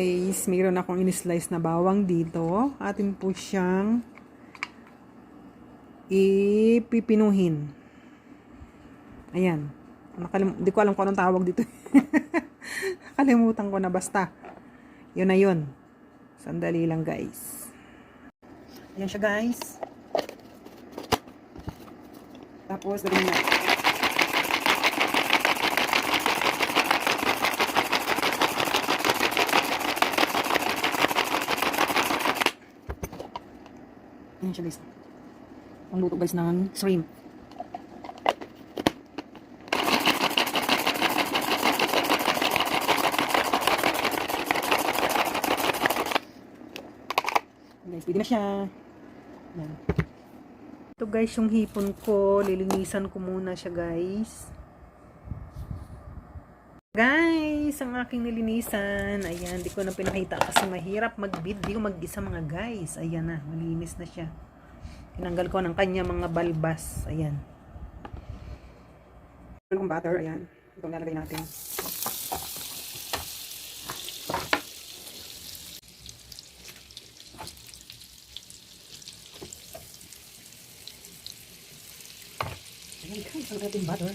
guys, mayroon akong in-slice na bawang dito. Atin po siyang ipipinuhin. Ayan. Di ko alam kung anong tawag dito. Kalimutan ko na basta. Yun na yun. Sandali lang guys. Ayan siya guys. Tapos, gawin na. Ayan siya guys. Ang luto guys ng shrimp. Guys, pwede na siya. Ayan. Ito guys yung hipon ko. Lilinisan ko muna siya guys. Guys, ang aking nilinisan. Ayan, di ko na pinakita kasi mahirap mag-video mag-isa mga guys. Ayan na, malinis na siya. Tinanggal ko ng kanya mga balbas. Ayan. Yung butter, ayan. Itong lalagay natin. Ayan guys, ang ating butter.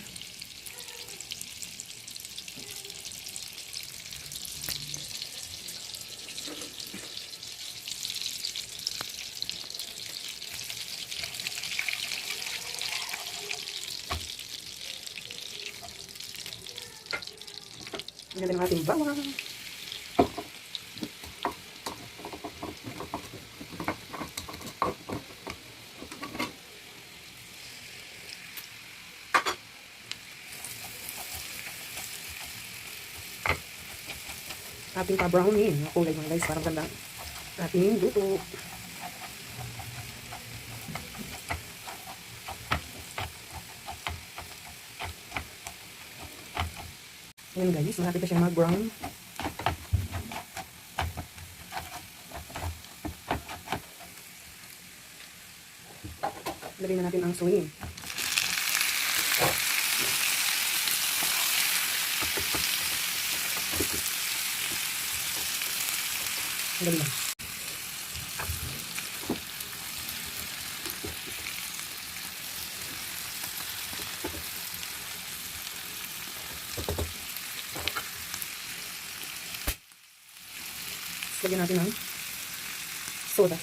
Ayan ang ating bawang. Ating pa-brownin. Kulay mga guys, parang ganda. Ating luto. Ayan guys, malapit na siya mag-brown. Lagyan na natin ang soy. Lagyan lang. Lagyan natin ng soda.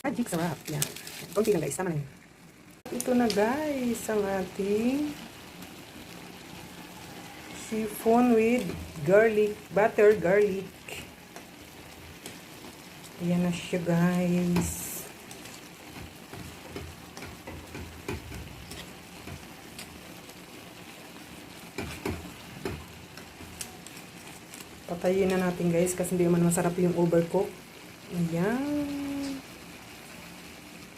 Magic sarap. Yan. Kunti lang guys. Tama na yun. Ito na guys ang ating chiffon with garlic. Butter garlic. Ayan na siya guys. Patayin na natin guys kasi hindi naman masarap yung overcook. Ayan.